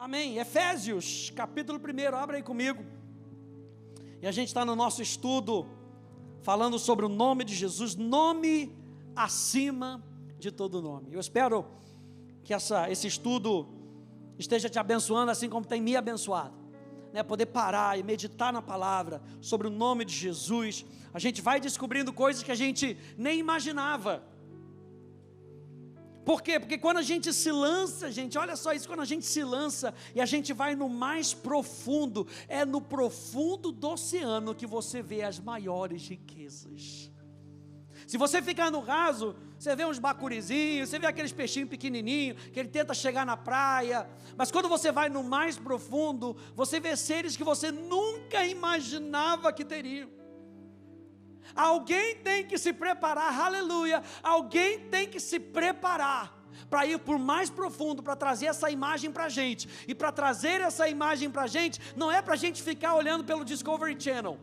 Amém. Efésios, capítulo 1, abra aí comigo. E a gente está no nosso estudo, falando sobre o nome de Jesus, nome acima de todo nome. Eu espero que esse estudo esteja te abençoando, assim como tem me abençoado, né? Poder parar e meditar na palavra, sobre o nome de Jesus. A gente vai descobrindo coisas que a gente nem imaginava. Por quê? Porque quando a gente se lança, gente, olha só isso, quando a gente se lança e a gente vai no mais profundo, é no profundo do oceano que você vê as maiores riquezas. Se você ficar no raso, você vê uns bacurizinhos, você vê aqueles peixinhos pequenininhos, que ele tenta chegar na praia, mas quando você vai no mais profundo, você vê seres que você nunca imaginava que teriam. Alguém tem que se preparar, aleluia, alguém tem que se preparar para ir por mais profundo, para trazer essa imagem para a gente. E para trazer essa imagem para a gente, não é para a gente ficar olhando pelo Discovery Channel,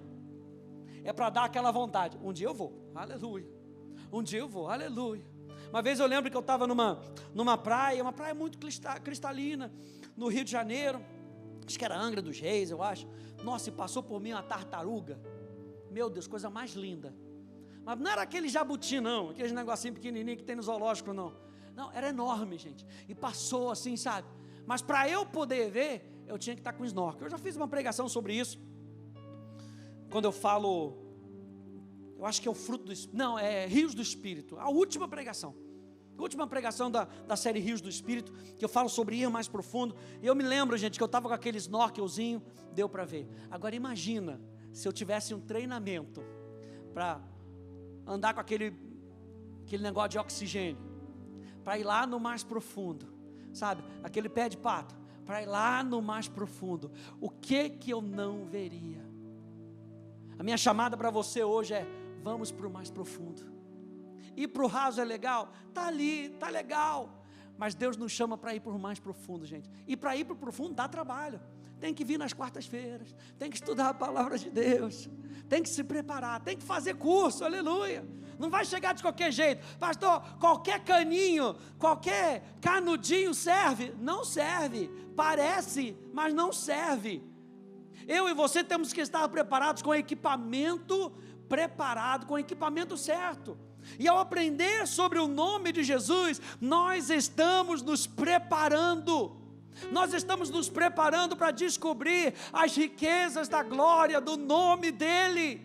é para dar aquela vontade. Um dia eu vou, aleluia, um dia eu vou, aleluia. Uma vez eu lembro que eu estava numa praia, uma praia muito cristalina, no Rio de Janeiro, acho que era Angra dos Reis, eu acho. Nossa, e passou por mim uma tartaruga. Meu Deus, coisa mais linda. Mas não era aquele jabuti não, aqueles negocinho pequenininho que tem no zoológico não. Não, era enorme, gente. E passou assim, sabe? Mas para eu poder ver, eu tinha que estar com snorkel. Eu já fiz uma pregação sobre isso. Quando eu falo, eu acho que é o fruto do Espírito. Não, é Rios do Espírito. A última pregação. A última pregação da série Rios do Espírito, que eu falo sobre ir mais profundo. E eu me lembro, gente, que eu estava com aquele snorkelzinho, deu para ver. Agora imagina, se eu tivesse um treinamento para andar com aquele negócio de oxigênio, para ir lá no mais profundo, sabe, aquele pé de pato, para ir lá no mais profundo, o que eu não veria? A minha chamada para você hoje é: vamos para o mais profundo. Ir para o raso é legal? Está ali, está legal, mas Deus nos chama para ir para o mais profundo, gente. E para ir para o profundo dá trabalho. Tem que vir nas quartas-feiras, tem que estudar a palavra de Deus, tem que se preparar, tem que fazer curso, aleluia. Não vai chegar de qualquer jeito. Pastor, qualquer caninho, qualquer canudinho serve? Não serve, parece, mas não serve. Eu e você temos que estar preparados com equipamento preparado, com equipamento certo. E ao aprender sobre o nome de Jesus, nós estamos nos preparando. Nós estamos nos preparando para descobrir as riquezas da glória do nome dEle.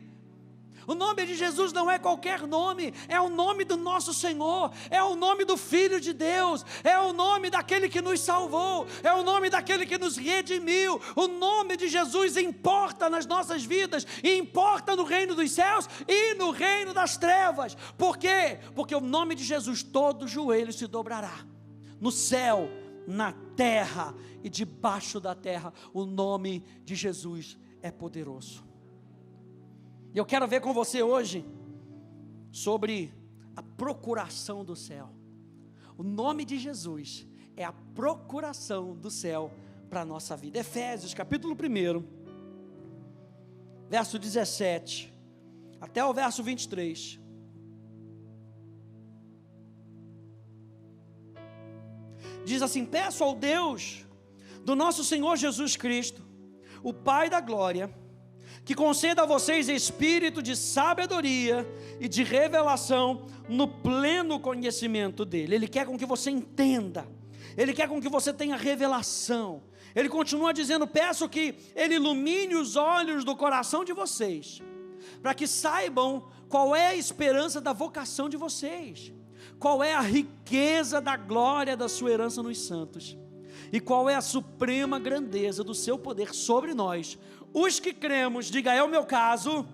O nome de Jesus não é qualquer nome, é o nome do nosso Senhor, é o nome do Filho de Deus, é o nome daquele que nos salvou, é o nome daquele que nos redimiu. O nome de Jesus importa nas nossas vidas, e importa no reino dos céus e no reino das trevas. Por quê? Porque o nome de Jesus, todo joelho se dobrará, no céu, na terra e debaixo da terra. O nome de Jesus é poderoso. E eu quero ver com você hoje sobre a procuração do céu. O nome de Jesus é a procuração do céu para a nossa vida. Efésios capítulo 1, verso 17 até o verso 23. Diz assim: peço ao Deus do nosso Senhor Jesus Cristo, o Pai da glória, que conceda a vocês espírito de sabedoria e de revelação no pleno conhecimento dEle. Ele quer com que você entenda, Ele quer com que você tenha revelação. Ele continua dizendo: peço que Ele ilumine os olhos do coração de vocês, para que saibam qual é a esperança da vocação de vocês, qual é a riqueza da glória da sua herança nos santos, e qual é a suprema grandeza do seu poder sobre nós, os que cremos. Diga: é o meu caso.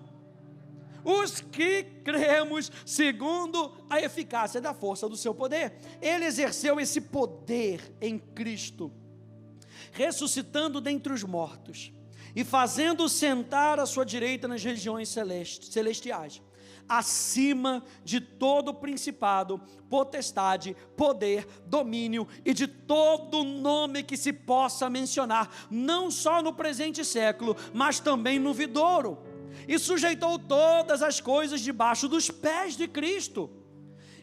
Os que cremos segundo a eficácia da força do seu poder. Ele exerceu esse poder em Cristo, ressuscitando dentre os mortos e fazendo sentar à sua direita nas regiões celestiais, acima de todo principado, potestade, poder, domínio e de todo nome que se possa mencionar, não só no presente século, mas também no vindouro. E sujeitou todas as coisas debaixo dos pés de Cristo,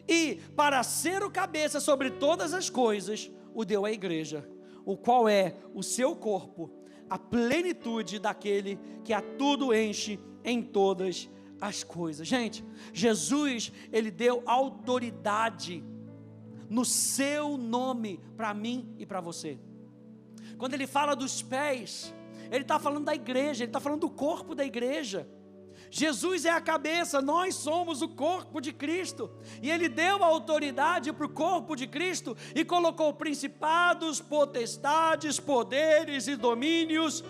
e para ser o cabeça sobre todas as coisas, o deu à igreja, o qual é o seu corpo, a plenitude daquele que a tudo enche em todas as coisas. Gente, Jesus, ele deu autoridade no seu nome para mim e para você. Quando ele fala dos pés, ele está falando da igreja, ele está falando do corpo da igreja. Jesus é a cabeça, nós somos o corpo de Cristo, e ele deu a autoridade para o corpo de Cristo, e colocou principados, potestades, poderes e domínios,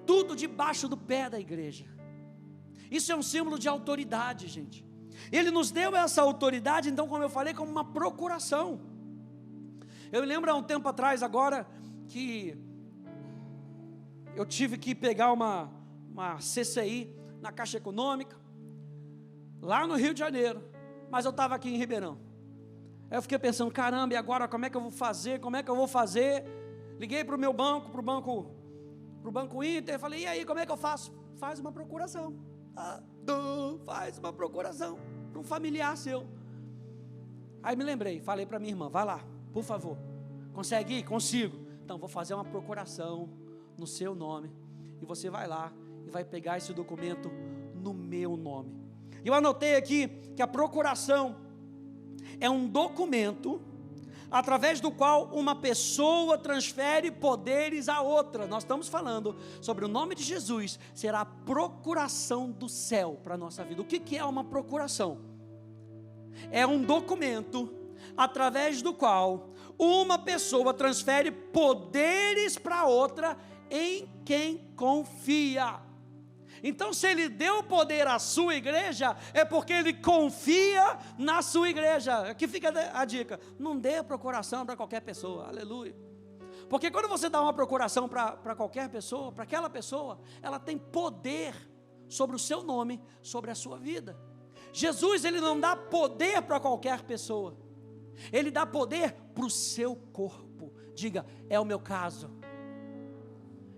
tudo debaixo do pé da igreja. Isso é um símbolo de autoridade, gente. Ele nos deu essa autoridade, então, como eu falei, como uma procuração. Eu me lembro há um tempo atrás agora, que eu tive que pegar uma CCI na Caixa Econômica, lá no Rio de Janeiro, mas eu estava aqui em Ribeirão. Aí eu fiquei pensando, caramba, e agora como é que eu vou fazer, liguei para o meu banco, para o Banco Inter, falei, e aí, como é que eu faço? Faz uma procuração. Faz uma procuração para um familiar seu. Aí me lembrei, falei para minha irmã, vai lá, por favor, consegue ir? Consigo. Então vou fazer uma procuração no seu nome, e você vai lá e vai pegar esse documento no meu nome. Eu anotei aqui que a procuração é um documento através do qual uma pessoa transfere poderes a outra. Nós estamos falando sobre o nome de Jesus, será a procuração do céu para a nossa vida. O que é uma procuração? É um documento através do qual uma pessoa transfere poderes para outra em quem confia. Então, se ele deu poder à sua igreja, é porque ele confia na sua igreja. Aqui fica a dica: não dê procuração para qualquer pessoa, aleluia. Porque quando você dá uma procuração para qualquer pessoa, para aquela pessoa, ela tem poder sobre o seu nome, sobre a sua vida. Jesus, ele não dá poder para qualquer pessoa, ele dá poder para o seu corpo. Diga, é o meu caso.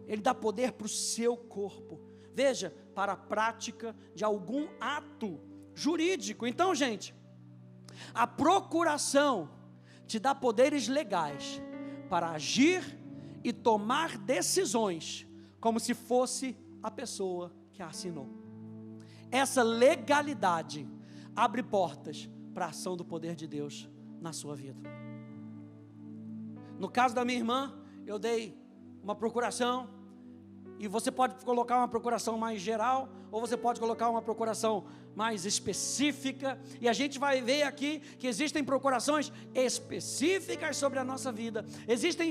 Ele dá poder para o seu corpo. Veja, para a prática de algum ato jurídico. Então, gente, a procuração te dá poderes legais para agir e tomar decisões como se fosse a pessoa que a assinou. Essa legalidade abre portas para a ação do poder de Deus na sua vida. No caso da minha irmã, eu dei uma procuração, e você pode colocar uma procuração mais geral, ou você pode colocar uma procuração mais específica, e a gente vai ver aqui que existem procurações específicas sobre a nossa vida, existem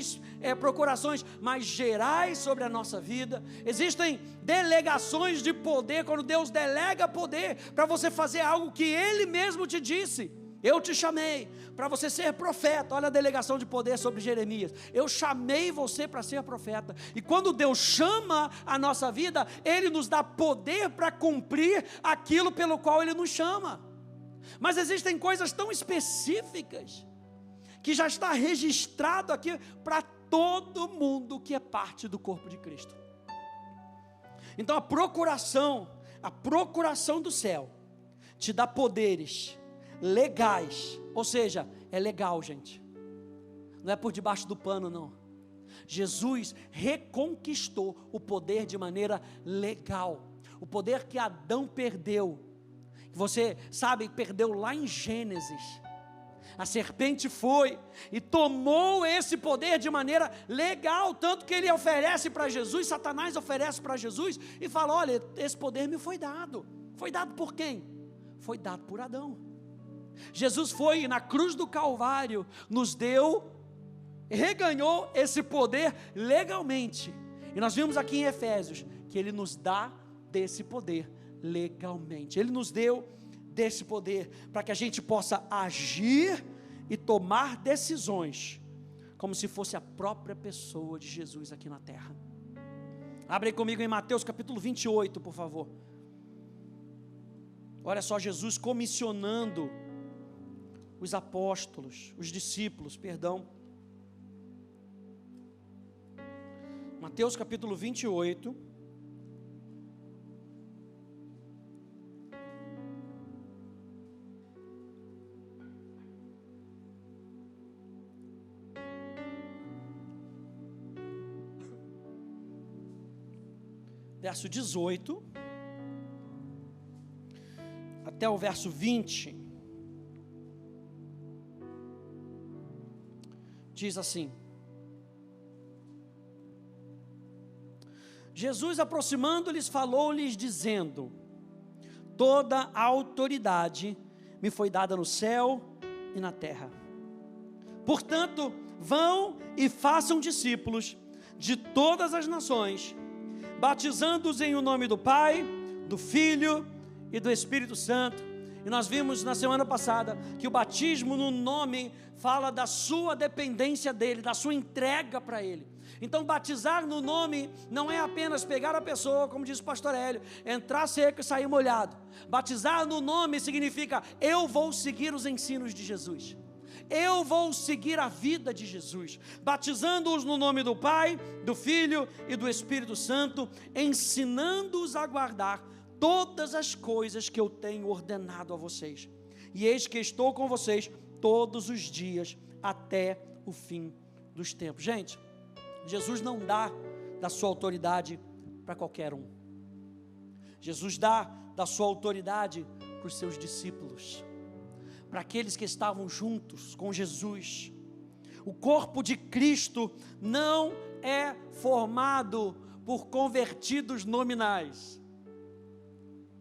procurações mais gerais sobre a nossa vida, existem delegações de poder, quando Deus delega poder para você fazer algo que Ele mesmo te disse. Eu te chamei para você ser profeta. Olha a delegação de poder sobre Jeremias. Eu chamei você para ser profeta. E quando Deus chama a nossa vida, Ele nos dá poder para cumprir aquilo pelo qual Ele nos chama. Mas existem coisas tão específicas que já está registrado aqui para todo mundo que é parte do corpo de Cristo. Então a procuração do céu te dá poderes legais, ou seja, é legal, gente, não é por debaixo do pano, não. Jesus reconquistou o poder de maneira legal, o poder que Adão perdeu, você sabe, perdeu lá em Gênesis. A serpente foi e tomou esse poder de maneira legal, tanto que ele oferece para Jesus, Satanás oferece para Jesus e fala, olha, esse poder me foi dado por quem? Foi dado por Adão. Jesus foi na cruz do Calvário, nos deu, reganhou esse poder legalmente, e nós vimos aqui em Efésios, que Ele nos dá desse poder legalmente, Ele nos deu desse poder, para que a gente possa agir e tomar decisões, como se fosse a própria pessoa de Jesus aqui na terra. Abre aí comigo em Mateus capítulo 28, por favor. Olha só, Jesus comissionando os apóstolos, os discípulos, perdão. Mateus capítulo 28. verso 18, até o verso 20, diz assim: Jesus, aproximando-lhes, falou-lhes, dizendo: toda a autoridade me foi dada no céu e na terra. Portanto, vão e façam discípulos de todas as nações, batizando-os em o nome do Pai, do Filho e do Espírito Santo. E nós vimos na semana passada que o batismo no nome fala da sua dependência dele, da sua entrega para ele. Então batizar no nome não é apenas pegar a pessoa, como diz o pastor Hélio, entrar seco e sair molhado. Batizar no nome significa: eu vou seguir os ensinos de Jesus, eu vou seguir a vida de Jesus, batizando-os no nome do Pai, do Filho e do Espírito Santo, ensinando-os a guardar todas as coisas que eu tenho ordenado a vocês. E eis que estou com vocês todos os dias, até o fim dos tempos. Gente, Jesus não dá da sua autoridade para qualquer um. Jesus dá da sua autoridade para os seus discípulos, para aqueles que estavam juntos com Jesus. O corpo de Cristo não é formado por convertidos nominais.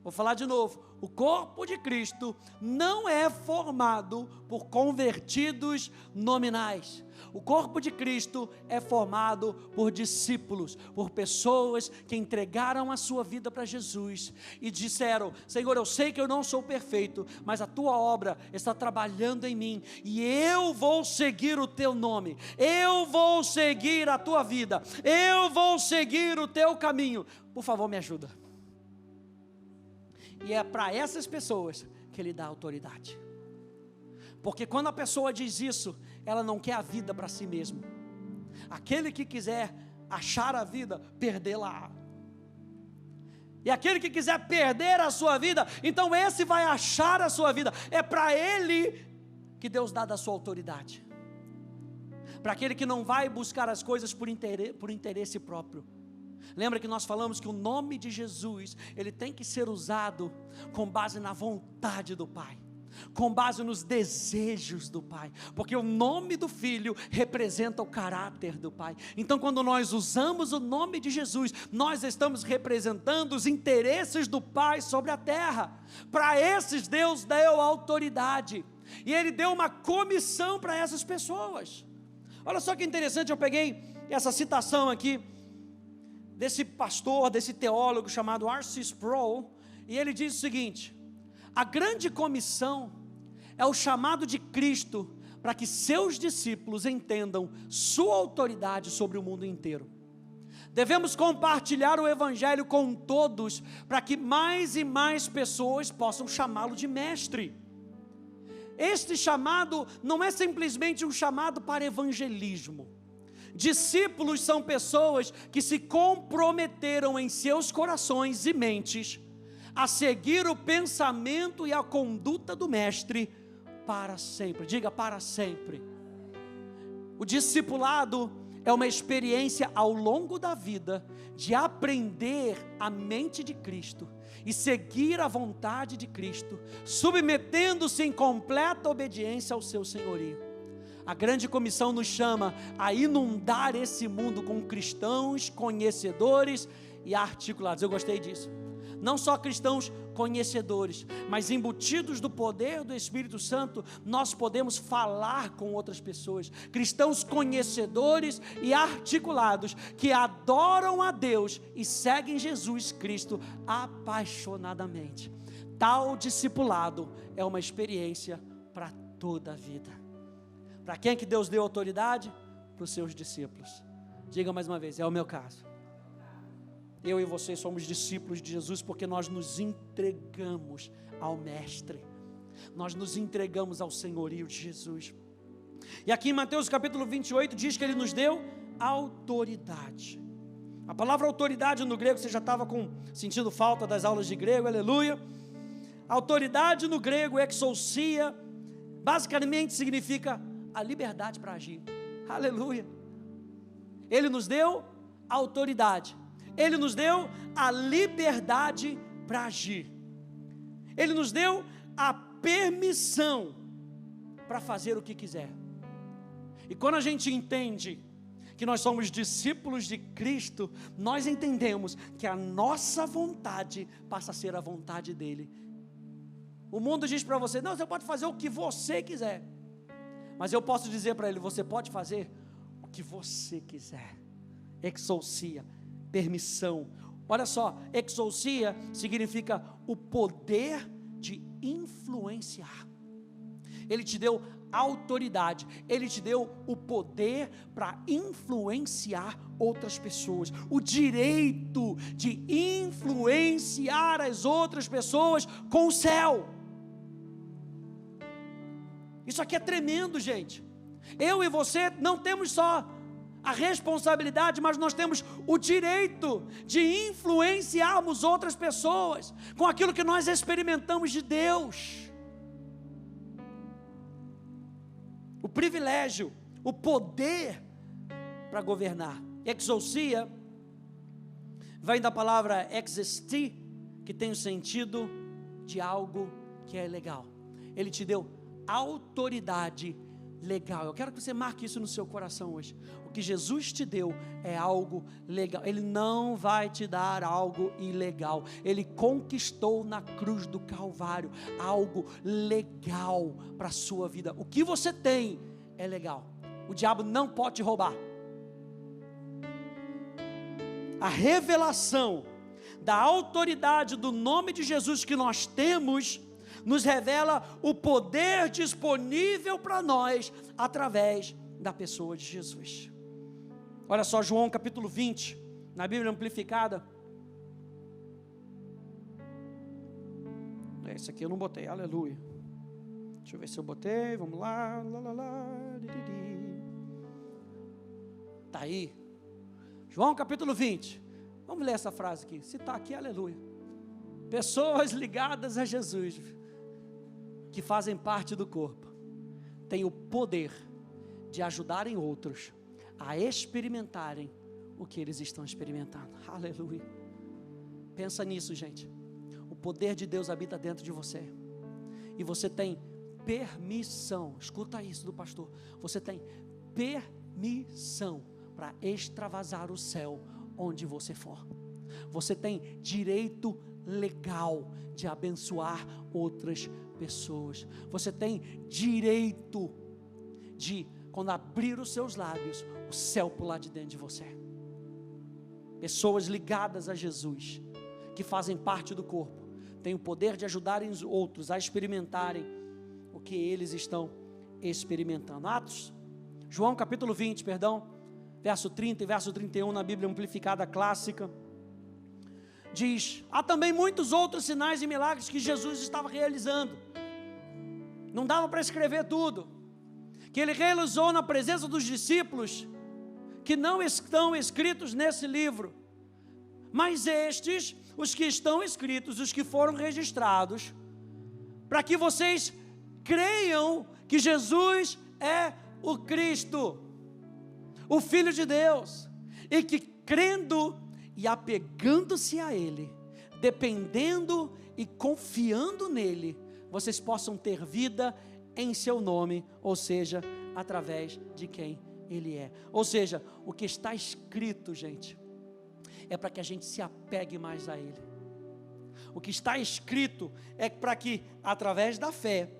Vou falar de novo: o corpo de Cristo não é formado por convertidos nominais. O corpo de Cristo é formado por discípulos, por pessoas que entregaram a sua vida para Jesus e disseram: Senhor, eu sei que eu não sou perfeito, mas a tua obra está trabalhando em mim, e eu vou seguir o teu nome, eu vou seguir a tua vida, eu vou seguir o teu caminho. Por favor, me ajuda. E é para essas pessoas que ele dá autoridade. Porque quando a pessoa diz isso, ela não quer a vida para si mesma. Aquele que quiser achar a vida, perdê-la. E aquele que quiser perder a sua vida, então esse vai achar a sua vida. É para ele que Deus dá da sua autoridade. Para aquele que não vai buscar as coisas por interesse próprio. Lembra que nós falamos que o nome de Jesus, ele tem que ser usado com base na vontade do Pai, com base nos desejos do Pai, porque o nome do Filho representa o caráter do Pai. Então quando nós usamos o nome de Jesus, nós estamos representando os interesses do Pai sobre a terra. Para esses Deus deu autoridade, e Ele deu uma comissão para essas pessoas. Olha só que interessante, eu peguei essa citação aqui desse pastor, desse teólogo chamado R.C. Sproul, e ele diz o seguinte: a grande comissão é o chamado de Cristo para que seus discípulos entendam sua autoridade sobre o mundo inteiro. Devemos compartilhar o Evangelho com todos, para que mais e mais pessoas possam chamá-lo de mestre. Este chamado não é simplesmente um chamado para evangelismo. Discípulos são pessoas que se comprometeram em seus corações e mentes a seguir o pensamento e a conduta do Mestre para sempre. Diga: para sempre. O discipulado é uma experiência ao longo da vida de aprender a mente de Cristo e seguir a vontade de Cristo, submetendo-se em completa obediência ao seu senhorio. A grande comissão nos chama a inundar esse mundo com cristãos conhecedores e articulados. Eu gostei disso. Não só cristãos conhecedores, mas embutidos do poder do Espírito Santo, nós podemos falar com outras pessoas. Cristãos conhecedores e articulados, que adoram a Deus e seguem Jesus Cristo apaixonadamente. Tal discipulado é uma experiência para toda a vida. Para quem é que Deus deu autoridade? Para os seus discípulos. Diga mais uma vez: é o meu caso. Eu e você somos discípulos de Jesus porque nós nos entregamos ao Mestre. Nós nos entregamos ao senhorio de Jesus. E aqui em Mateus capítulo 28 diz que Ele nos deu autoridade. A palavra autoridade no grego, você já estava sentindo falta das aulas de grego, aleluia. Autoridade no grego, exousia, basicamente significa a liberdade para agir, aleluia. Ele nos deu autoridade. Ele nos deu a liberdade para agir. Ele nos deu a permissão para fazer o que quiser. E quando a gente entende que nós somos discípulos de Cristo, nós entendemos que a nossa vontade passa a ser a vontade dele. O mundo diz para você: não, você pode fazer o que você quiser. Mas eu posso dizer para ele: você pode fazer o que você quiser. Exousia, permissão. Olha só, exousia significa o poder de influenciar. Ele te deu autoridade, Ele te deu o poder para influenciar outras pessoas, o direito de influenciar as outras pessoas com o céu. Isso aqui é tremendo, gente. Eu e você não temos só a responsabilidade, mas nós temos o direito de influenciarmos outras pessoas com aquilo que nós experimentamos de Deus. O privilégio, o poder para governar. Exousia vem da palavra existir, que tem o sentido de algo que é legal. Ele te deu autoridade legal. Eu quero que você marque isso no seu coração hoje. O que Jesus te deu é algo legal. Ele não vai te dar algo ilegal. Ele conquistou na cruz do Calvário algo legal para a sua vida. O que você tem é legal. O diabo não pode te roubar. A revelação da autoridade do nome de Jesus que nós temos nos revela o poder disponível para nós através da pessoa de Jesus. Olha só, João capítulo 20, na Bíblia Amplificada. Esse aqui eu não botei, aleluia. Deixa eu ver se eu botei, vamos lá. Está aí. João capítulo 20. Vamos ler essa frase aqui. Se está aqui, aleluia. Pessoas ligadas a Jesus, que fazem parte do corpo, têm o poder de ajudarem outros a experimentarem o que eles estão experimentando. Aleluia. Pensa nisso, gente. O poder de Deus habita dentro de você. E você tem permissão. Escuta isso do pastor. Você tem permissão para extravasar o céu onde você for. Você tem direito legal de abençoar outras pessoas. Você tem direito de, quando abrir os seus lábios, o céu pular de dentro de você. Pessoas ligadas a Jesus, que fazem parte do corpo, têm o poder de ajudarem os outros a experimentarem o que eles estão experimentando. João capítulo 20, verso 30 e verso 31 na Bíblia Amplificada Clássica, diz: há também muitos outros sinais e milagres que Jesus estava realizando. Não dava para escrever tudo, que ele realizou na presença dos discípulos, que não estão escritos nesse livro, mas estes, os que estão escritos, os que foram registrados, para que vocês creiam que Jesus é o Cristo, o Filho de Deus, e que crendo e apegando-se a Ele, dependendo e confiando nele, vocês possam ter vida em seu nome, ou seja, através de quem Ele é. Ou seja, o que está escrito, gente, é para que a gente se apegue mais a Ele. O que está escrito é para que, através da fé,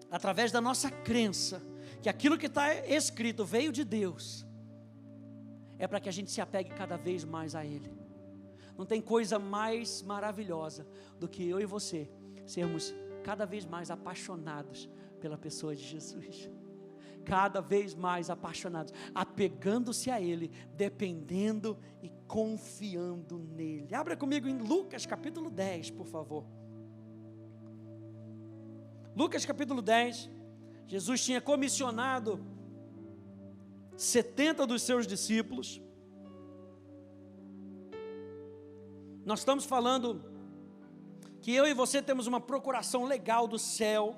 através da nossa crença, que aquilo que está escrito veio de Deus, é para que a gente se apegue cada vez mais a Ele. Não tem coisa mais maravilhosa do que eu e você sermos cada vez mais apaixonados pela pessoa de Jesus. Cada vez mais apaixonados, apegando-se a Ele, dependendo e confiando nele. Abra comigo em Lucas capítulo 10, por favor. Lucas capítulo 10, Jesus tinha comissionado 70 dos seus discípulos. Nós estamos falando que eu e você temos uma procuração legal do céu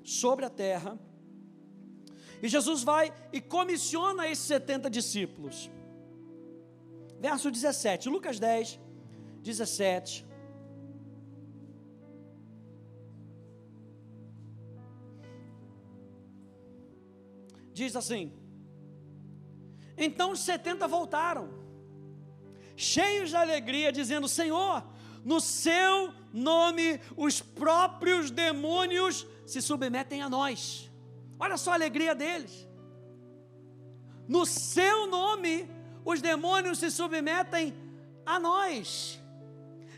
sobre a terra. E Jesus vai e comissiona esses 70 discípulos. verso 17, Lucas 10, 17. Diz assim: então os 70 voltaram, cheios de alegria, dizendo: Senhor, no seu nome os próprios demônios se submetem a nós. Olha só a alegria deles. No seu nome os demônios se submetem a nós.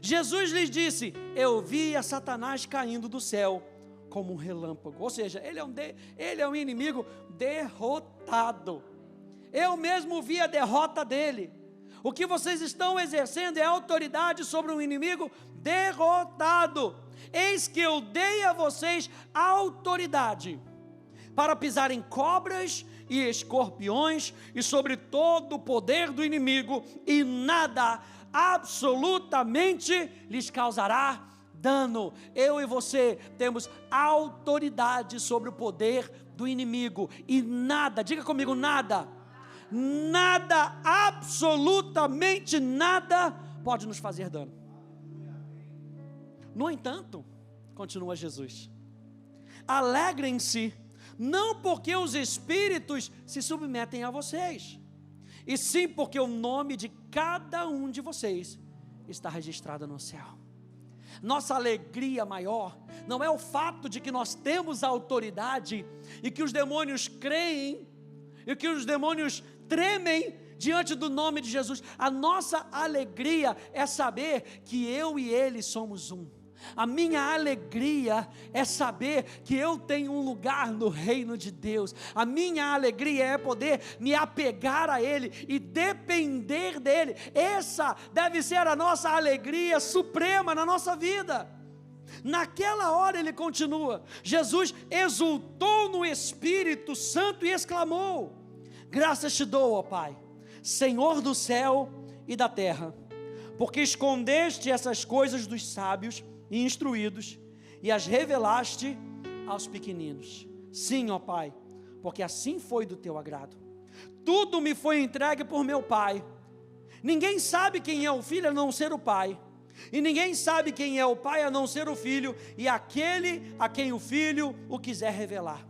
Jesus lhes disse: eu vi a Satanás caindo do céu como um relâmpago. Ou seja, ele é um inimigo derrotado. Eu mesmo vi a derrota dele. O que vocês estão exercendo é autoridade sobre um inimigo derrotado. Eis que eu dei a vocês autoridade para pisar em cobras e escorpiões e sobre todo o poder do inimigo, e nada, absolutamente, lhes causará dano. Eu e você temos autoridade sobre o poder do inimigo, e nada, diga comigo, nada, absolutamente nada pode nos fazer dano. No entanto, continua Jesus, alegrem-se, não porque os espíritos se submetem a vocês, e sim porque o nome de cada um de vocês está registrado no céu. Nossa alegria maior não é o fato de que nós temos autoridade e que os demônios creem e que os demônios tremem diante do nome de Jesus. A nossa alegria é saber que eu e ele somos um. A minha alegria é saber que eu tenho um lugar no reino de Deus. A minha alegria é poder me apegar a Ele e depender dEle. Essa deve ser a nossa alegria suprema na nossa vida. Naquela hora ele continua, Jesus exultou no Espírito Santo e exclamou: graças te dou, ó Pai, Senhor do céu e da terra, porque escondeste essas coisas dos sábios e instruídos, e as revelaste aos pequeninos. Sim, ó Pai, porque assim foi do teu agrado. Tudo me foi entregue por meu Pai. Ninguém sabe quem é o Filho a não ser o Pai, e ninguém sabe quem é o Pai a não ser o Filho, e aquele a quem o Filho o quiser revelar.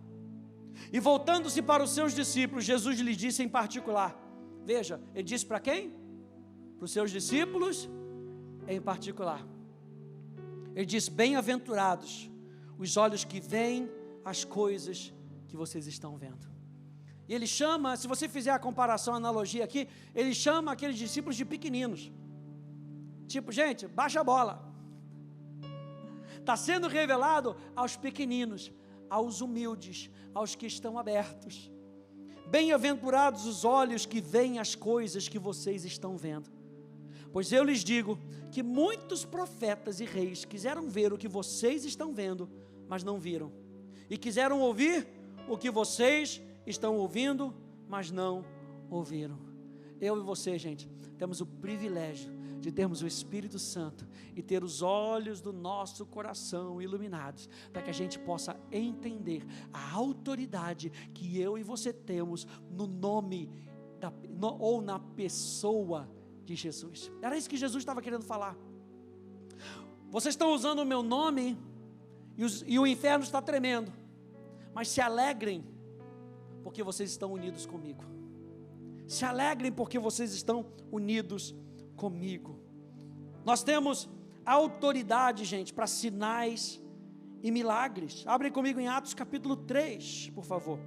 E voltando-se para os seus discípulos, Jesus lhes disse em particular, veja, ele disse para quem? Para os seus discípulos em particular. Ele diz: bem-aventurados os olhos que veem as coisas que vocês estão vendo. E ele chama, se você fizer a comparação, a analogia aqui, ele chama aqueles discípulos de pequeninos. Tipo, gente, baixa a bola. Está sendo revelado aos pequeninos, aos humildes, aos que estão abertos. Bem-aventurados os olhos que veem as coisas que vocês estão vendo. Pois eu lhes digo que muitos profetas e reis quiseram ver o que vocês estão vendo, mas não viram. E quiseram ouvir o que vocês estão ouvindo, mas não ouviram. Eu e você, gente, temos o privilégio de termos o Espírito Santo e ter os olhos do nosso coração iluminados, para que a gente possa entender a autoridade que eu e você temos no nome ou na pessoa de Jesus. Era isso que Jesus estava querendo falar. Vocês estão usando o meu nome e o inferno está tremendo, mas se alegrem porque vocês estão unidos comigo. Se alegrem porque vocês estão unidos comigo. Nós temos autoridade, gente, para sinais e milagres. Abrem comigo em Atos capítulo 3, por favor.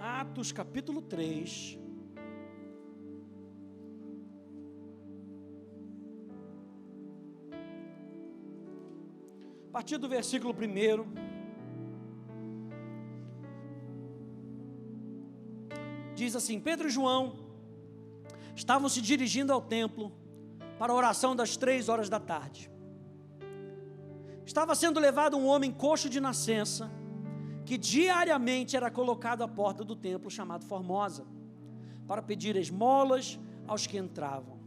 Atos capítulo 3. A partir do versículo 1. Diz assim: Pedro e João estavam se dirigindo ao templo para a oração das 3 horas da tarde. Estava sendo levado um homem coxo de nascença, que diariamente era colocado à porta do templo chamado Formosa, para pedir esmolas aos que entravam.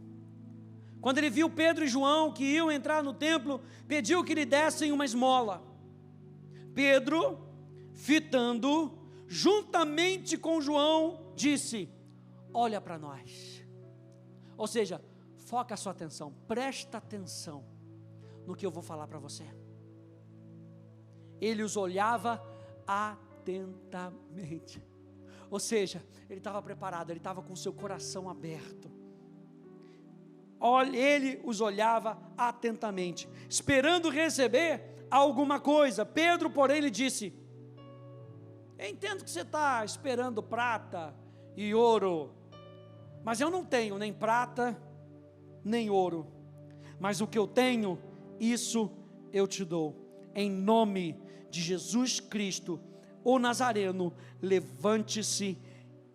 Quando ele viu Pedro e João que iam entrar no templo, pediu que lhe dessem uma esmola. Pedro, fitando, juntamente com João, disse: olha para nós. Ou seja, foca a sua atenção, presta atenção no que eu vou falar para você. Ele os olhava atentamente. Ou seja, ele estava preparado, ele estava com o seu coração aberto. Ele os olhava atentamente, esperando receber alguma coisa. Pedro, porém, lhe disse: eu entendo que você está esperando prata e ouro, mas eu não tenho nem prata, nem ouro. Mas o que eu tenho, isso eu te dou. Em nome de Jesus Cristo, o Nazareno, levante-se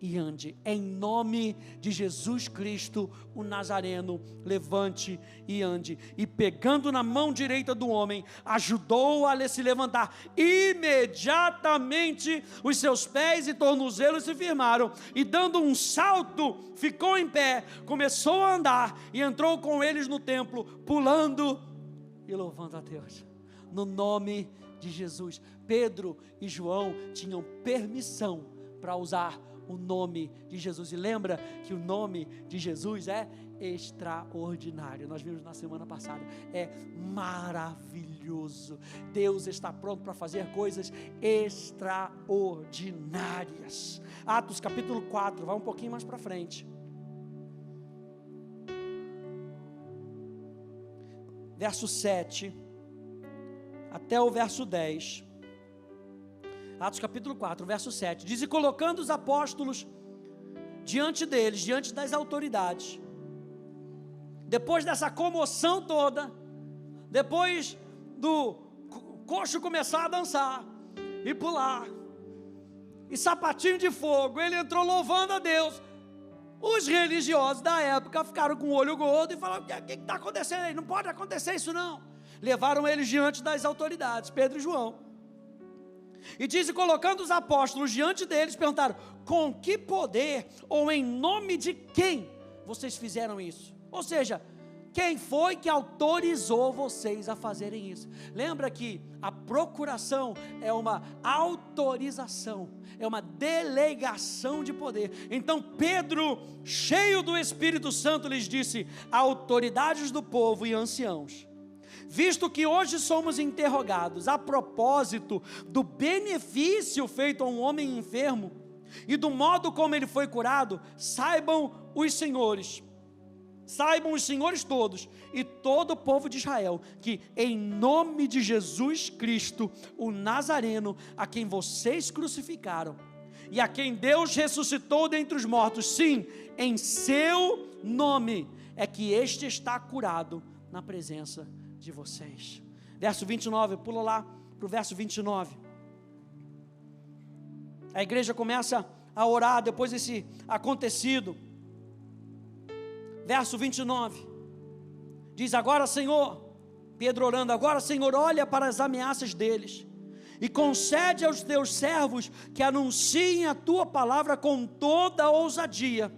e ande. Em nome de Jesus Cristo, o Nazareno, levante e ande. E pegando na mão direita do homem, ajudou-o a se levantar. Imediatamente os seus pés e tornozelos se firmaram, e dando um salto, ficou em pé, começou a andar, e entrou com eles no templo, pulando e louvando a Deus. No nome de Jesus. Pedro e João tinham permissão para usar o nome de Jesus. E lembra que o nome de Jesus é extraordinário. Nós vimos na semana passada. É maravilhoso. Deus está pronto para fazer coisas extraordinárias. Atos capítulo 4, vai um pouquinho mais para frente. Verso 7 até o verso 10. Atos capítulo 4, verso 7, diz: e colocando os apóstolos diante deles, diante das autoridades, depois dessa comoção toda, depois do coxo começar a dançar, e pular, e sapatinho de fogo, ele entrou louvando a Deus. Os religiosos da época ficaram com o olho gordo e falaram: o que está acontecendo aí? Não pode acontecer isso não. Levaram eles diante das autoridades, Pedro e João. E diz: colocando os apóstolos diante deles, perguntaram: com que poder ou em nome de quem vocês fizeram isso? Ou seja, quem foi que autorizou vocês a fazerem isso? Lembra que a procuração é uma autorização, é uma delegação de poder. Então Pedro, cheio do Espírito Santo, lhes disse: autoridades do povo e anciãos, visto que hoje somos interrogados a propósito do benefício feito a um homem enfermo e do modo como ele foi curado, saibam os senhores todos e todo o povo de Israel, que em nome de Jesus Cristo, o Nazareno, a quem vocês crucificaram e a quem Deus ressuscitou dentre os mortos, sim, em seu nome é que este está curado na presença de vocês. Verso 29, pula lá para o verso 29. A igreja começa a orar depois desse acontecido. Verso 29 diz: agora, Senhor, Pedro orando, agora, Senhor, olha para as ameaças deles e concede aos teus servos que anunciem a tua palavra com toda a ousadia,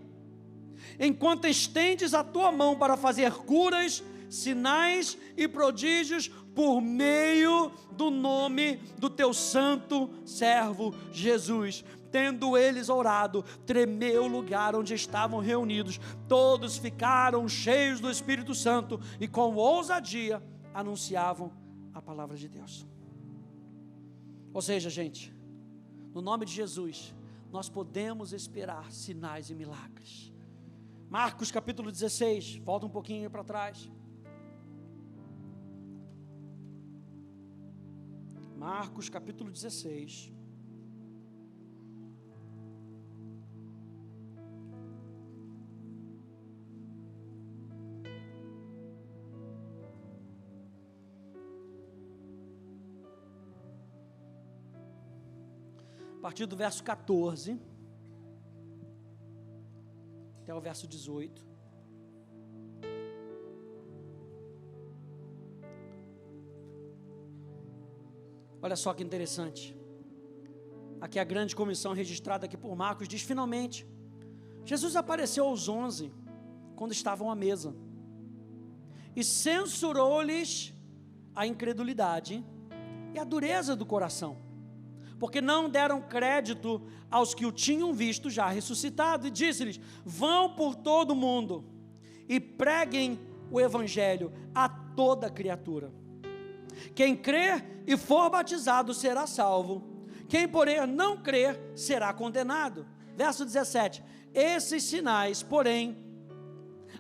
enquanto estendes a tua mão para fazer curas, sinais e prodígios por meio do nome do teu santo servo Jesus. Tendo eles orado, tremeu o lugar onde estavam reunidos. Todos ficaram cheios do Espírito Santo e com ousadia anunciavam a palavra de Deus. Ou seja, gente, no nome de Jesus, nós podemos esperar sinais e milagres. Marcos capítulo 16, volta um pouquinho para trás. Marcos capítulo 16. A partir do verso 14 até o verso 18. Olha só que interessante. Aqui a grande comissão registrada aqui por Marcos diz: finalmente, Jesus apareceu aos 11, quando estavam à mesa, e censurou-lhes a incredulidade e a dureza do coração, porque não deram crédito aos que o tinham visto já ressuscitado, e disse-lhes: vão por todo o mundo e preguem o evangelho a toda criatura. Quem crer e for batizado será salvo, quem porém não crer será condenado. Verso 17: esses sinais, porém,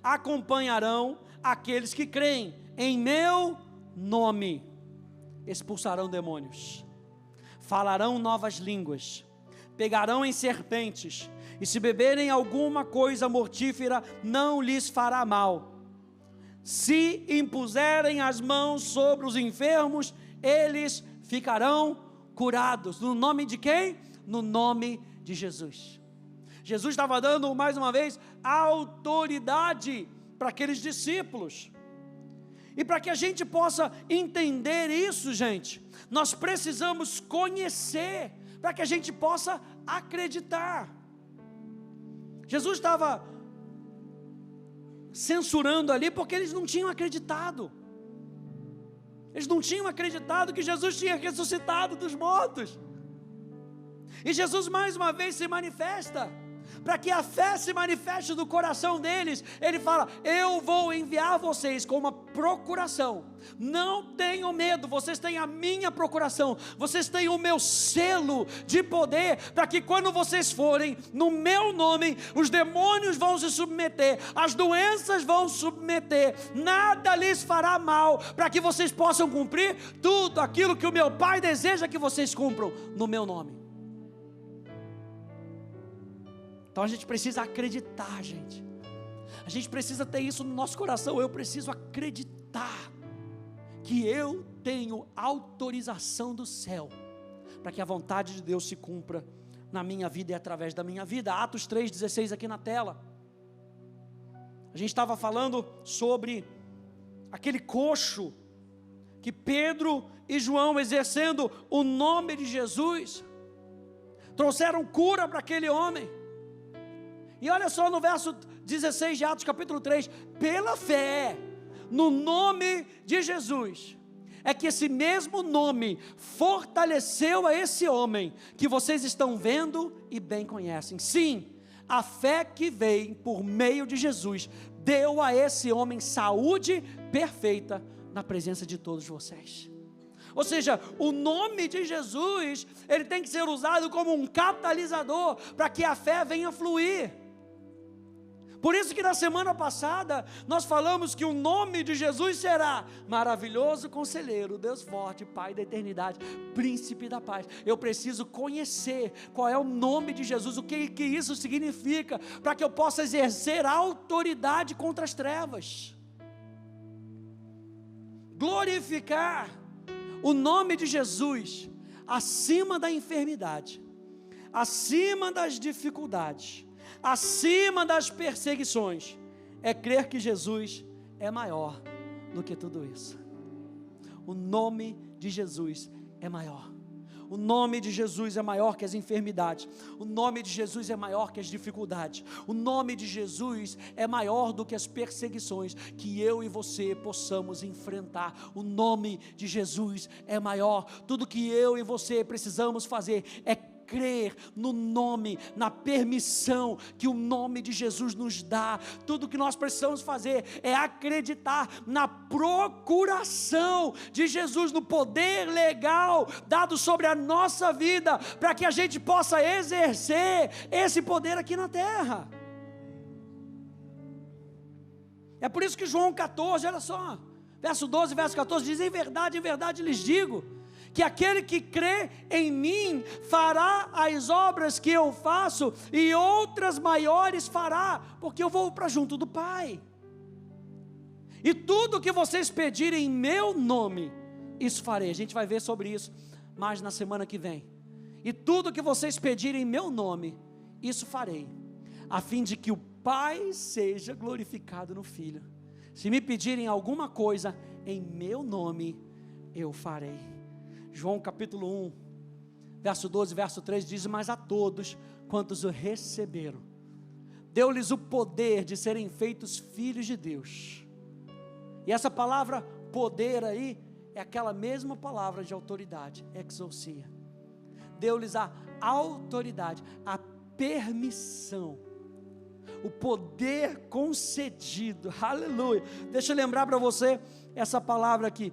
acompanharão aqueles que creem. Em meu nome expulsarão demônios, falarão novas línguas, pegarão em serpentes, e se beberem alguma coisa mortífera, não lhes fará mal. Se impuserem as mãos sobre os enfermos, eles ficarão curados. No nome de quem? No nome de Jesus. Jesus estava dando, mais uma vez, autoridade para aqueles discípulos. E para que a gente possa entender isso, gente, nós precisamos conhecer, para que a gente possa acreditar. Jesus estava censurando ali, porque eles não tinham acreditado. Eles não tinham acreditado que Jesus tinha ressuscitado dos mortos. E Jesus mais uma vez se manifesta, para que a fé se manifeste do coração deles. Ele fala: eu vou enviar vocês com uma procuração, não tenham medo, vocês têm a minha procuração, vocês têm o meu selo de poder, para que quando vocês forem no meu nome, os demônios vão se submeter, as doenças vão submeter, nada lhes fará mal, para que vocês possam cumprir tudo aquilo que o meu Pai deseja que vocês cumpram no meu nome. Então a gente precisa acreditar, gente. A gente precisa ter isso no nosso coração. Eu preciso acreditar que eu tenho autorização do céu para que a vontade de Deus se cumpra na minha vida e através da minha vida. Atos 3,16 aqui na tela. A gente estava falando sobre aquele coxo que Pedro e João, exercendo o nome de Jesus, trouxeram cura para aquele homem. E olha só no verso 16 de Atos capítulo 3, pela fé no nome de Jesus, é que esse mesmo nome fortaleceu a esse homem, que vocês estão vendo e bem conhecem. Sim, a fé que veio por meio de Jesus, deu a esse homem saúde perfeita, na presença de todos vocês. Ou seja, o nome de Jesus, ele tem que ser usado como um catalisador, para que a fé venha fluir. Por isso que na semana passada, nós falamos que o nome de Jesus será maravilhoso conselheiro, Deus forte, Pai da eternidade, príncipe da paz. Eu preciso conhecer qual é o nome de Jesus, o que isso significa, para que eu possa exercer autoridade contra as trevas. Glorificar o nome de Jesus acima da enfermidade, acima das dificuldades, acima das perseguições, é crer que Jesus é maior do que tudo isso. O nome de Jesus é maior. O nome de Jesus é maior que as enfermidades. O nome de Jesus é maior que as dificuldades. O nome de Jesus é maior do que as perseguições que eu e você possamos enfrentar. O nome de Jesus é maior. Tudo que eu e você precisamos fazer é crer no nome, na permissão que o nome de Jesus nos dá. Tudo que nós precisamos fazer é acreditar na procuração de Jesus, no poder legal dado sobre a nossa vida, para que a gente possa exercer esse poder aqui na terra. É por isso que João 14, olha só, verso 12, verso 14, diz: em verdade lhes digo, que aquele que crê em mim fará as obras que eu faço, e outras maiores fará, porque eu vou para junto do Pai. E tudo que vocês pedirem em meu nome, isso farei. A gente vai ver sobre isso mais na semana que vem. E tudo que vocês pedirem em meu nome, isso farei, a fim de que o Pai seja glorificado no Filho. Se me pedirem alguma coisa em meu nome, eu farei. João capítulo 1, verso 12, verso 3 diz: mas a todos quantos o receberam, deu-lhes o poder de serem feitos filhos de Deus. E essa palavra poder aí, é aquela mesma palavra de autoridade, exousia. deu-lhes a autoridade, a permissão, o poder concedido, aleluia. Deixa eu lembrar para você essa palavra aqui,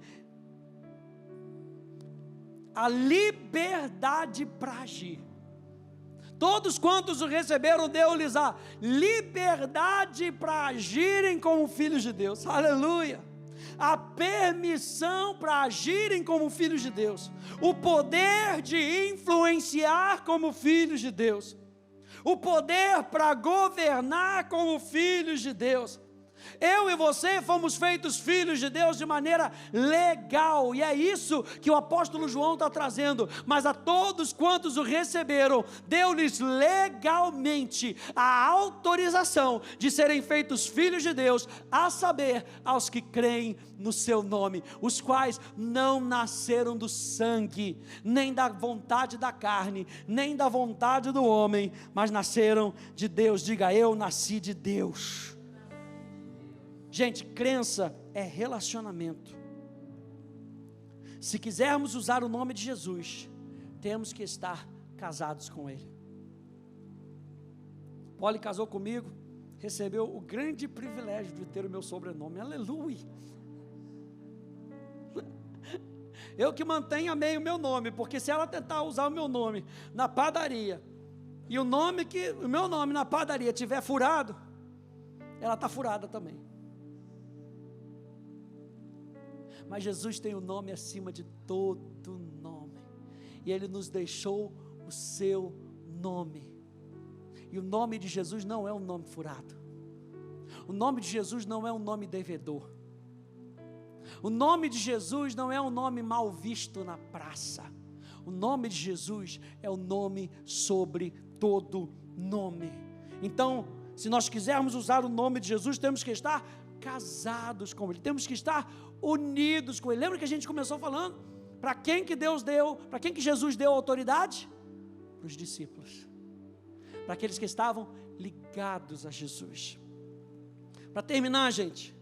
a liberdade para agir. Todos quantos o receberam, deu-lhes a liberdade para agirem como filhos de Deus, aleluia. A permissão para agirem como filhos de Deus, o poder de influenciar como filhos de Deus, o poder para governar como filhos de Deus. Eu e você fomos feitos filhos de Deus de maneira legal, e é isso que o apóstolo João está trazendo. Mas a todos quantos o receberam, deu-lhes legalmente a autorização de serem feitos filhos de Deus, a saber, aos que creem no seu nome, os quais não nasceram do sangue, nem da vontade da carne, nem da vontade do homem, mas nasceram de Deus. Diga: eu nasci de Deus. Gente, crença é relacionamento. Se quisermos usar o nome de Jesus, temos que estar casados com Ele. Polly casou comigo, recebeu o grande privilégio de ter o meu sobrenome, aleluia. Eu que mantenho amei o meu nome, porque se ela tentar usar o meu nome na padaria, e o meu nome na padaria estiver furado, ela está furada também. Mas Jesus tem o nome acima de todo nome, e Ele nos deixou o seu nome, e o nome de Jesus não é um nome furado, o nome de Jesus não é um nome devedor, o nome de Jesus não é um nome mal visto na praça, o nome de Jesus é o nome sobre todo nome. Então, se nós quisermos usar o nome de Jesus, temos que estar casados com Ele, temos que estar unidos com Ele. Lembra que a gente começou falando? Para quem que Deus deu, para quem que Jesus deu autoridade? Para os discípulos, para aqueles que estavam ligados a Jesus. Para terminar, gente,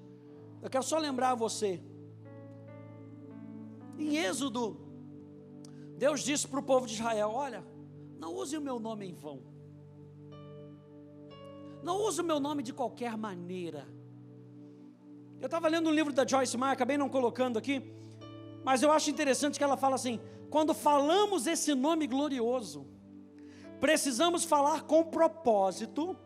eu quero só lembrar você, em Êxodo, Deus disse para o povo de Israel: olha, não use o meu nome em vão, não use o meu nome de qualquer maneira. Eu estava lendo um livro da Joyce Meyer, acabei não colocando aqui, mas eu acho interessante que ela fala assim: quando falamos esse nome glorioso, precisamos falar com propósito,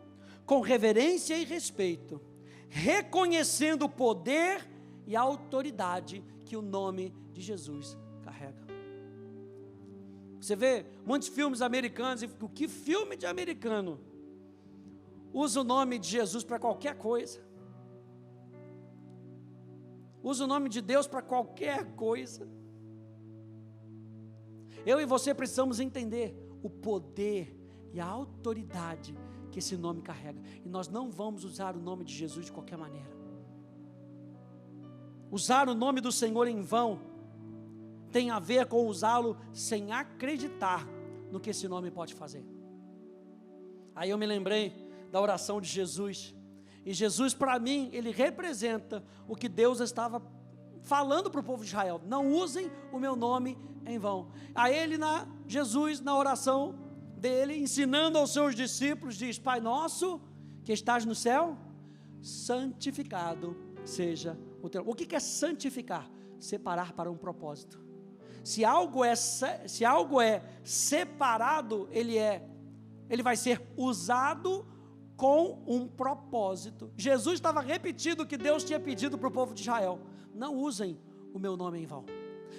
com reverência e respeito, reconhecendo o poder e a autoridade que o nome de Jesus carrega. Você vê muitos filmes americanos, e que filme de americano usa o nome de Jesus para qualquer coisa? Usa o nome de Deus para qualquer coisa. Eu e você precisamos entender o poder e a autoridade que esse nome carrega, e nós não vamos usar o nome de Jesus de qualquer maneira. Usar o nome do Senhor em vão tem a ver com usá-lo sem acreditar no que esse nome pode fazer. Aí eu me lembrei da oração de Jesus, e Jesus, para mim, ele representa o que Deus estava falando para o povo de Israel: não usem o meu nome em vão. Aí Jesus, na oração dele, ensinando aos seus discípulos, diz: Pai nosso que estás no céu, santificado seja o teu nome. O que é santificar? Separar para um propósito. Se algo é separado, ele vai ser usado com um propósito. Jesus estava repetindo o que Deus tinha pedido para o povo de Israel: não usem o meu nome em vão,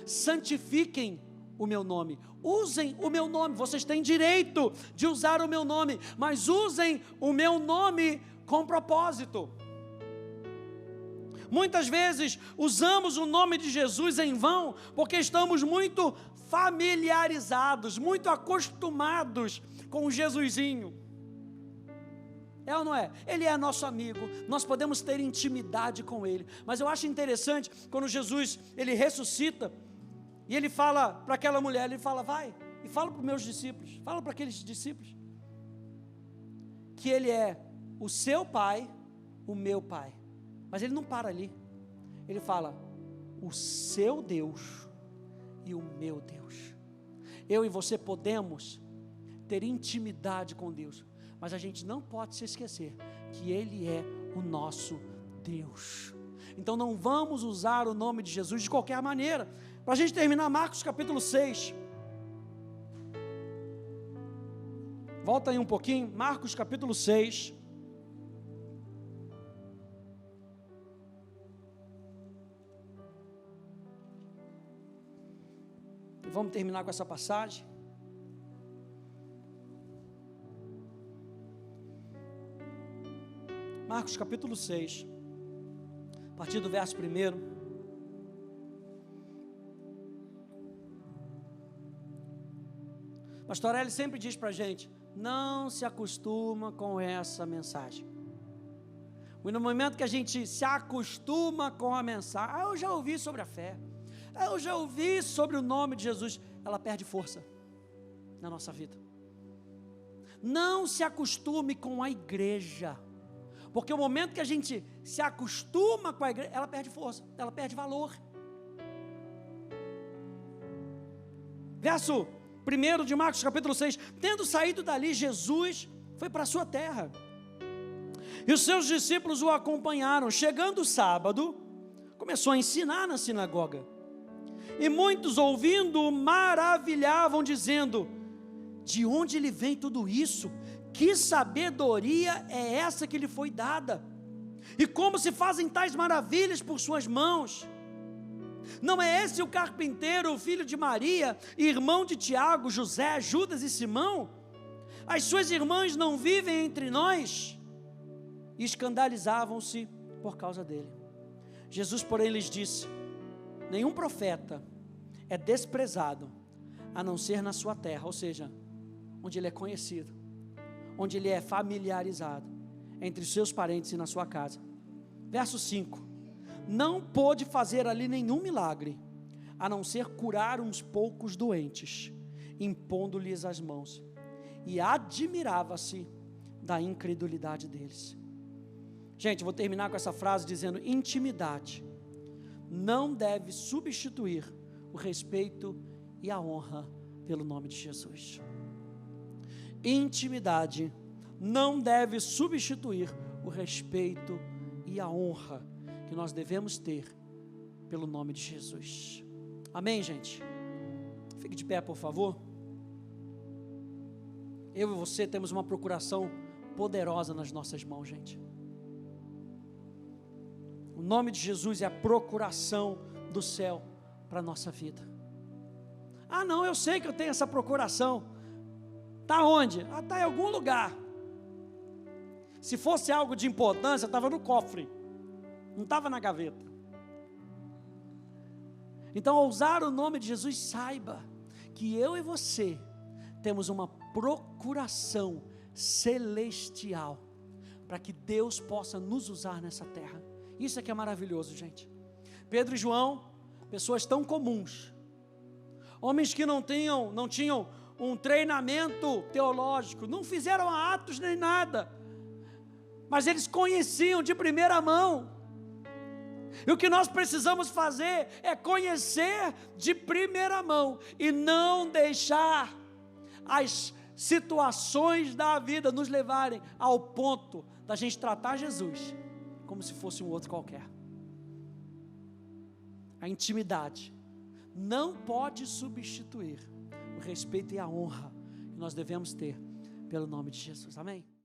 santifiquem o meu nome, usem o meu nome. Vocês têm direito de usar o meu nome, mas usem o meu nome com propósito. Muitas vezes usamos o nome de Jesus em vão, porque estamos muito familiarizados, muito acostumados com o Jesusinho. É ou não é? Ele é nosso amigo, nós podemos ter intimidade com Ele. Mas eu acho interessante, quando Jesus, Ele ressuscita, e Ele fala para aquela mulher, Ele fala: vai, e fala para os meus discípulos, fala para aqueles discípulos, que Ele é o seu Pai, o meu Pai. Mas Ele não para ali, Ele fala: o seu Deus e o meu Deus. Eu e você podemos ter intimidade com Deus, mas a gente não pode se esquecer que Ele é o nosso Deus. Então não vamos usar o nome de Jesus de qualquer maneira. Para a gente terminar, Marcos capítulo 6. Volta aí um pouquinho, Marcos capítulo 6. E vamos terminar com essa passagem. Marcos capítulo 6, a partir do verso 1. Pastor Eli sempre diz para a gente: não se acostuma com essa mensagem. E no momento que a gente se acostuma com a mensagem, eu já ouvi sobre a fé, eu já ouvi sobre o nome de Jesus, ela perde força na nossa vida. Não se acostume com a igreja, porque o momento que a gente se acostuma com a igreja, ela perde força, ela perde valor. Verso 1 de Marcos capítulo 6, tendo saído dali, Jesus foi para a sua terra, e os seus discípulos o acompanharam. Chegando o sábado, começou a ensinar na sinagoga, e muitos ouvindo maravilhavam, dizendo: de onde lhe vem tudo isso? Que sabedoria é essa que lhe foi dada? E como se fazem tais maravilhas por suas mãos? Não é esse o carpinteiro, o filho de Maria, irmão de Tiago, José, Judas e Simão? As suas irmãs não vivem entre nós? E escandalizavam-se por causa dele. Jesus, porém, lhes disse: nenhum profeta é desprezado, a não ser na sua terra, ou seja, onde ele é conhecido, onde ele é familiarizado, entre os seus parentes e na sua casa. Verso 5, não pôde fazer ali nenhum milagre, a não ser curar uns poucos doentes, impondo-lhes as mãos, e admirava-se da incredulidade deles. Gente, vou terminar com essa frase dizendo: intimidade não deve substituir o respeito e a honra pelo nome de Jesus. Intimidade não deve substituir o respeito e a honra que nós devemos ter pelo nome de Jesus. Amém, gente? Fique de pé, por favor. Eu e você temos uma procuração poderosa nas nossas mãos, gente. O nome de Jesus é a procuração do céu para a nossa vida. Ah, não, eu sei que eu tenho essa procuração. Está onde? Está em algum lugar. Se fosse algo de importância, estava no cofre, não estava na gaveta. Então, ao usar o nome de Jesus, saiba que eu e você temos uma procuração celestial para que Deus possa nos usar nessa terra. Isso é que é maravilhoso, gente. Pedro e João, pessoas tão comuns, homens que não tinham um treinamento teológico, não fizeram atos nem nada, mas eles conheciam de primeira mão. E o que nós precisamos fazer é conhecer de primeira mão e não deixar as situações da vida nos levarem ao ponto da gente tratar Jesus como se fosse um outro qualquer. A intimidade não pode substituir o respeito e a honra que nós devemos ter pelo nome de Jesus. Amém?